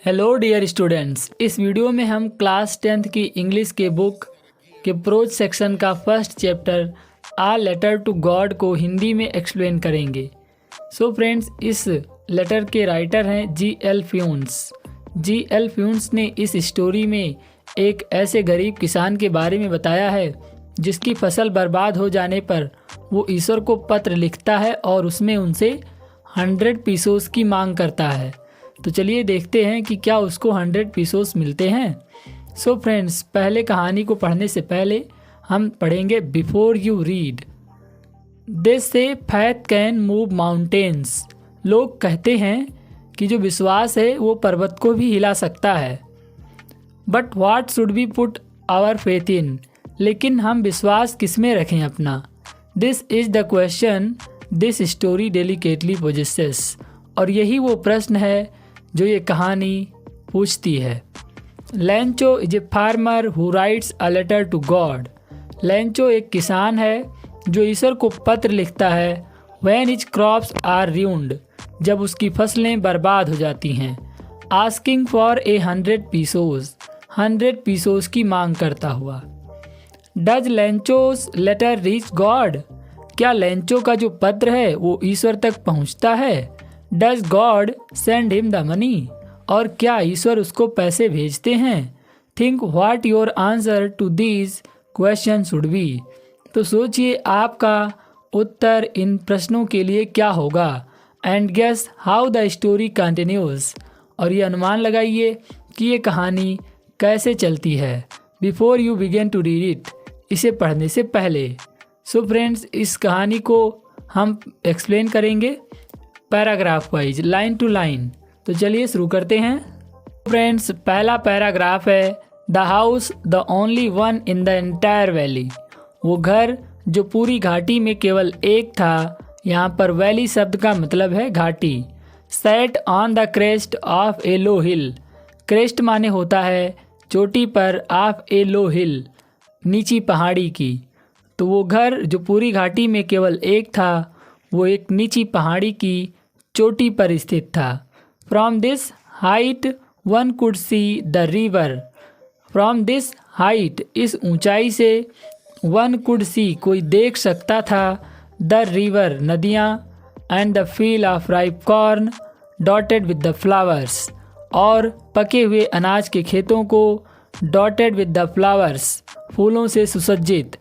Hello dear students, इस video में हम क्लास 10th की इंग्लिश के बुक के प्रोज सेक्शन का first chapter a letter to God को हिंदी में एक्सप्लेन करेंगे। सो फ्रेंड्स, इस लेटर के राइटर हैं जी.एल. फ्यून्स। जी.एल. फ्यून्स ने इस स्टोरी में एक ऐसे गरीब किसान के बारे में बताया है जिसकी फसल बर्बाद हो जाने पर वो ईश्वर को पत्र लिखता है और उसमें उनसे 100 पीसोस की मांग करता है। तो चलिए देखते हैं कि क्या उसको 100 पीसोस मिलते हैं। सो फ्रेंड्स, पहले कहानी को पढ़ने से पहले हम पढ़ेंगे बिफोर यू रीड। दे से फैथ कैन मूव माउंटेन्स। लोग कहते हैं कि जो विश्वास है वो पर्वत को भी हिला सकता है। But what should be put our faith in. लेकिन हम विश्वास किस में रखें अपना। This is the question this story delicately possesses. और यही वो प्रश्न है जो ये कहानी पूछती है। Lencho is a farmer who writes a letter to God. Lencho एक किसान है जो ईश्वर को पत्र लिखता है when his crops are ruined, जब उसकी फसलें बर्बाद हो जाती हैं। Asking for a 100 pesos, 100 pesos की मांग करता हुआ। Does Lencho's letter reach God. क्या लेंचो का जो पत्र है वो ईश्वर तक पहुंचता है। Does God send him the money. और क्या ईश्वर उसको पैसे भेजते हैं। Think what your answer to these question should be. तो सोचिए आपका उत्तर इन प्रश्नों के लिए क्या होगा। And guess how the story continues. और ये अनुमान लगाइए कि ये कहानी कैसे चलती है। Before you begin to read it, इसे पढ़ने से पहले। सो फ्रेंड्स, इस कहानी को हम एक्सप्लेन करेंगे paragraph wise, line to line. तो चलिए शुरू करते हैं। फ्रेंड्स, पहला पैराग्राफ है the house the only one in the entire valley. वो घर जो पूरी घाटी में केवल एक था। यहाँ पर वैली शब्द का मतलब है घाटी। Set on the crest of A low hill. Crest माने होता है चोटी पर, ऑफ ए लो हिल नीची पहाड़ी की। तो वो घर जो पूरी घाटी में केवल एक था वो एक नीची पहाड़ी की चोटी पर स्थित था। From this height one could see the river. From this height, इस ऊंचाई से, वन कुड सी कोई देख सकता था, द रिवर नदियाँ, and the field of ripe corn dotted with the flowers, और पके हुए अनाज के खेतों को, डॉटेड विद द फ्लावर्स फूलों से सुसज्जित,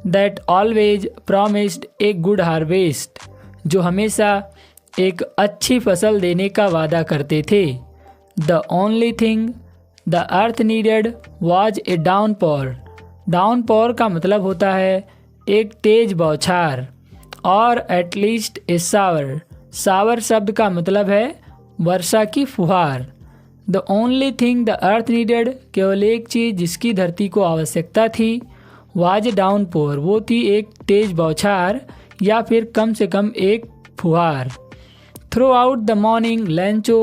that always promised a good harvest, जो हमेशा एक अच्छी फसल देने का वादा करते थे। The only thing the earth needed was a downpour. Downpour का मतलब होता है एक तेज बौछार, और एटलीस्ट ए सावर। सावर शब्द का मतलब है वर्षा की फुहार। The only thing the earth needed, केवल एक चीज़ जिसकी धरती को आवश्यकता थी, वाज ए डाउनपॉर, वो थी एक तेज बौछार या फिर कम से कम एक फुहार। Through out the morning Lencho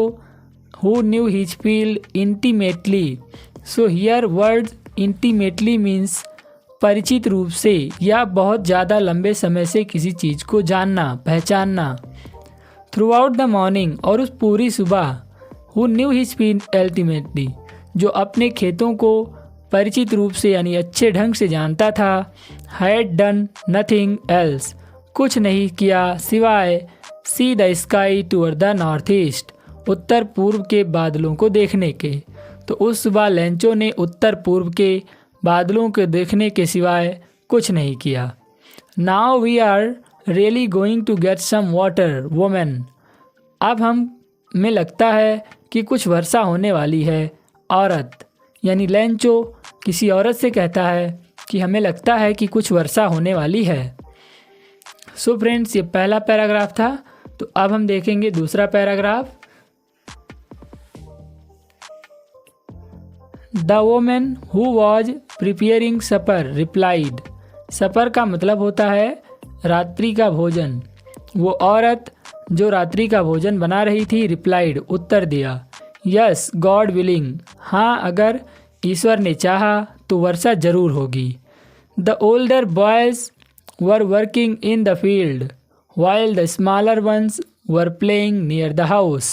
who knew his field intimately. So here word intimately means परिचित रूप से या बहुत ज़्यादा लंबे समय से किसी चीज़ को जानना, पहचानना। थ्रू आउट द मॉर्निंग, और उस पूरी सुबह। Who knew his field ultimately, जो अपने खेतों को परिचित रूप से यानी अच्छे ढंग से जानता था। हैड डन नथिंग एल्स, कुछ नहीं किया सिवाय see the sky toward the north east, उत्तर पूर्व के बादलों को देखने के। तो उस सुबह लेंचो ने उत्तर पूर्व के बादलों को देखने के सिवाय कुछ नहीं किया। Now we are really going to get some water women. अब हमें लगता है कि कुछ वर्षा होने वाली है। औरत यानी लेंचो किसी औरत से कहता है कि हमें लगता है कि कुछ वर्षा होने वाली है। सो फ्रेंड्स, ये पहला पैराग्राफ था। तो अब हम देखेंगे दूसरा paragraph. The woman who was preparing supper replied. Supper का मतलब होता है रात्रि का भोजन। वो औरत जो रात्रि का भोजन बना रही थी, रिप्लाइड उत्तर दिया, यस गॉड विलिंग, हाँ अगर ईश्वर ने चाहा तो वर्षा जरूर होगी। The older boys were working in the field while the smaller ones were playing near the house.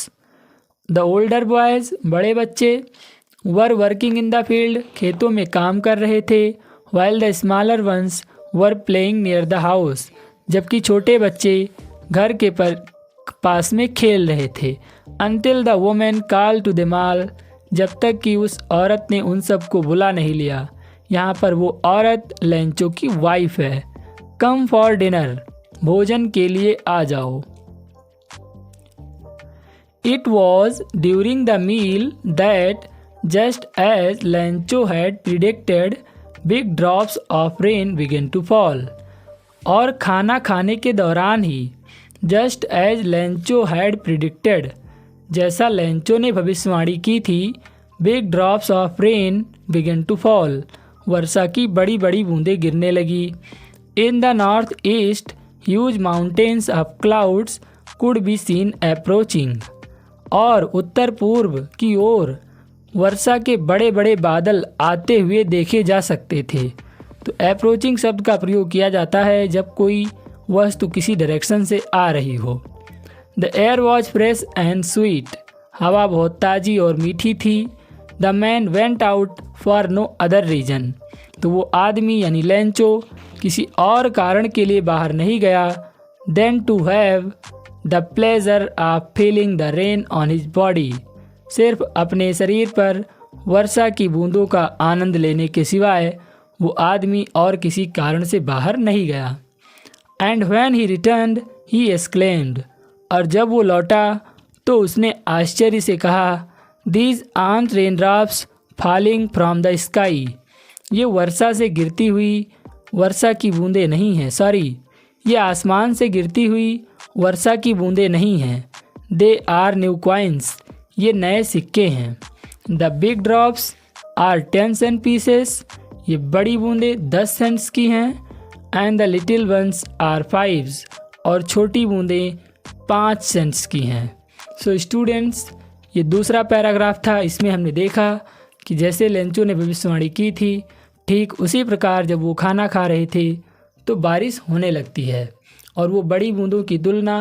The older boys बड़े बच्चे were working in the field खेतों में काम कर रहे थे, while the smaller ones were playing near the house जबकि छोटे बच्चे घर के पास में खेल रहे थे। Until the woman call to the meal जब तक कि उस औरत ने उन सबको बुला नहीं लिया। यहाँ पर वो औरत लेंचो की वाइफ है। कम फॉर डिनर भोजन के लिए आ जाओ। It was during the meal that just as Lencho had predicted big drops of rain began to fall. और खाना खाने के दौरान ही just as Lencho had predicted जैसा लेंचो ने भविष्यवाणी की थी, big drops of rain began to fall वर्षा की बड़ी बड़ी बूंदें गिरने लगी। In the north east huge mountains of clouds could be seen approaching. और उत्तर पूर्व की ओर वर्षा के बड़े बड़े बादल आते हुए देखे जा सकते थे। तो अप्रोचिंग शब्द का प्रयोग किया जाता है जब कोई वस्तु किसी डायरेक्शन से आ रही हो। The air was fresh and sweet हवा बहुत ताज़ी और मीठी थी। The man went out for no other reason तो वो आदमी यानी लेंचो किसी और कारण के लिए बाहर नहीं गया than to have the pleasure of feeling the rain on his body सिर्फ अपने शरीर पर वर्षा की बूंदों का आनंद लेने के सिवाय वो आदमी और किसी कारण से बाहर नहीं गया। And when he returned he exclaimed और जब वो लौटा तो उसने आश्चर्य से कहा these art rain drops falling from the sky ये वर्षा से गिरती हुई वर्षा की बूंदें नहीं हैं, ये आसमान से गिरती हुई वर्षा की बूंदें नहीं हैं। दे आर न्यू कॉइन्स ये नए सिक्के हैं। The big drops are 10 cent pieces ये बड़ी बूंदें 10 सेंट्स की हैं। And the little ones are 5 और छोटी बूंदें 5 सेंट्स की हैं। सो स्टूडेंट्स ये दूसरा पैराग्राफ था। इसमें हमने देखा कि जैसे लेंचो ने भविष्यवाणी की थी ठीक उसी प्रकार जब वो खाना खा रहे थे तो बारिश होने लगती है और वो बड़ी बूंदों की तुलना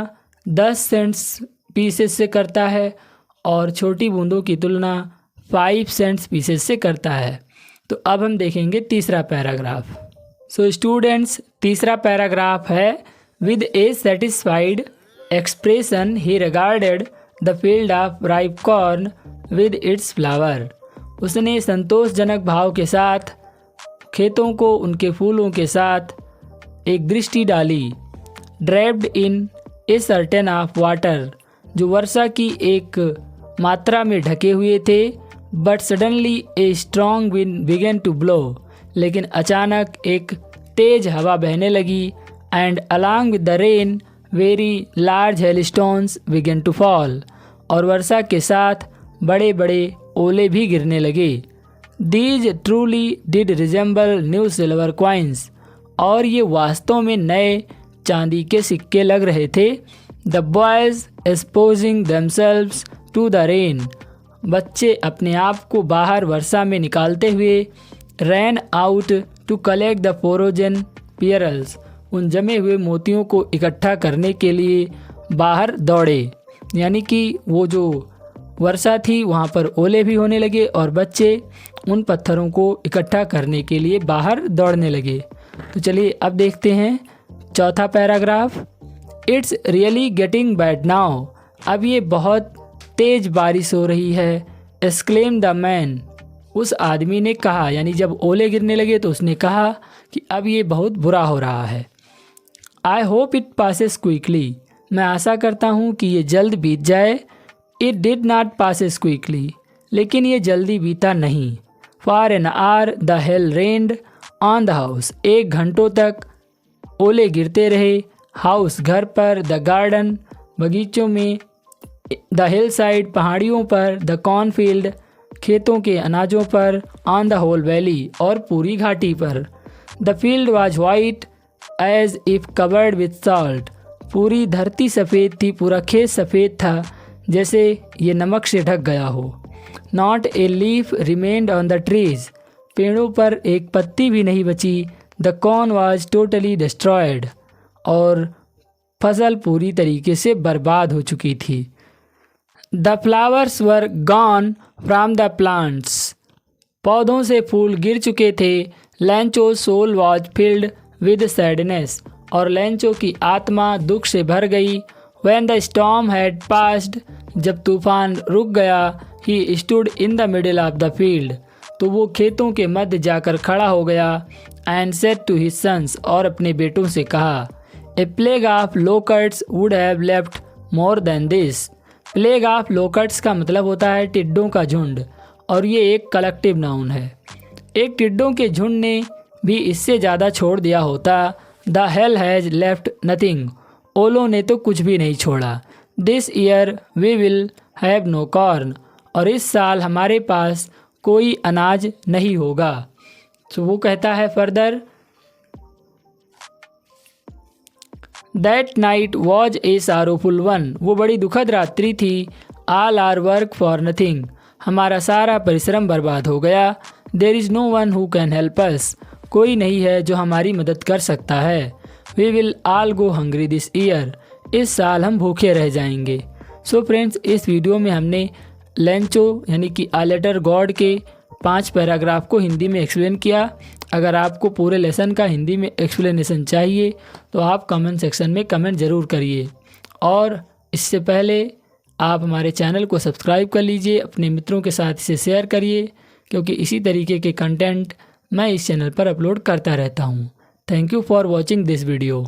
10 सेंट्स पीसेस से करता है और छोटी बूंदों की तुलना 5 सेंट्स पीसेस से करता है। तो अब हम देखेंगे तीसरा पैराग्राफ। सो स्टूडेंट्स तीसरा पैराग्राफ है with A satisfied expression he regarded the field of ripe corn with its flower उसने संतोषजनक भाव के साथ खेतों को उनके फूलों के साथ एक दृष्टि डाली। Draped in a curtain of water जो वर्षा की एक मात्रा में ढके हुए थे। But suddenly a strong wind began to blow लेकिन अचानक एक तेज हवा बहने लगी। And along with the rain very large hailstones began to fall और वर्षा के साथ बड़े बड़े ओले भी गिरने लगे। These truly did resemble new silver coins और ये वास्तव में नए चांदी के सिक्के लग रहे थे। The boys exposing themselves to the rain बच्चे अपने आप को बाहर वर्षा में निकालते हुए ran out to collect the frozen pearls उन जमे हुए मोतियों को इकट्ठा करने के लिए बाहर दौड़े। यानी कि वो जो वर्षा थी वहाँ पर ओले भी होने लगे और बच्चे उन पत्थरों को इकट्ठा करने के लिए बाहर दौड़ने लगे। तो चलिए अब देखते हैं चौथा paragraph. It's really getting bad now अब ये बहुत तेज बारिश हो रही है। एक्सक्लेम द मैन उस आदमी ने कहा यानी जब ओले गिरने लगे तो उसने कहा कि अब ये बहुत बुरा हो रहा है। I hope it passes quickly मैं आशा करता हूँ कि ये जल्द बीत जाए। It did not passes quickly लेकिन ये जल्दी बीता नहीं। For an hour the hell rained on the house 1 घंटों तक ओले गिरते रहे। हाउस घर पर, द गार्डन बगीचों में, द हिल साइड पहाड़ियों पर, द कॉर्नफील्ड खेतों के अनाजों पर, ऑन द होल वैली और पूरी घाटी पर। The field was white as if covered with salt पूरी धरती सफ़ेद थी, पूरा खेत सफ़ेद था जैसे ये नमक से ढक गया हो। Not a leaf remained on the trees पेड़ों पर एक पत्ती भी नहीं बची। The corn was totally destroyed और फसल पूरी तरीके से बर्बाद हो चुकी थी। The flowers were gone from the plants. पौधों से फूल गिर चुके थे। Lencho soul was filled with sadness. और लैंचो की आत्मा दुख से भर गई। When the storm had passed. जब तूफान रुक गया। He stood in the middle of the field. तो वो खेतों के मध्य जाकर खड़ा हो गया। And said to his sons. और अपने बेटों से कहा, a plague of locusts would have left more than this. Plague of locusts का मतलब होता है टिड्डों का झुंड, और ये एक कलेक्टिव नाउन है। एक टिड्डों के झुंड ने भी इससे ज़्यादा छोड़ दिया होता। The hail has left nothing. ओलों ने तो कुछ भी नहीं छोड़ा। This year we will have no corn. और इस साल हमारे पास कोई अनाज नहीं होगा। तो वो कहता है further, that night was a sorrowful one. वो बड़ी दुखद रात्रि थी। All our work for nothing. हमारा सारा परिश्रम बर्बाद हो गया। There is no one who can help us. कोई नहीं है जो हमारी मदद कर सकता है। We will all go hungry this year. इस साल हम भूखे रह जाएंगे। सो फ्रेंड्स, इस वीडियो में हमने लैंचो यानी कि आ लेटर गॉड के 5 पैराग्राफ को हिंदी में एक्सप्लेन किया। अगर आपको पूरे लेसन का हिंदी में एक्सप्लेनेशन चाहिए तो आप कमेंट सेक्शन में कमेंट ज़रूर करिए। और इससे पहले आप हमारे चैनल को सब्सक्राइब कर लीजिए, अपने मित्रों के साथ इसे शेयर करिए, क्योंकि इसी तरीके के कंटेंट मैं इस चैनल पर अपलोड करता रहता हूँ। Thank you for watching this video.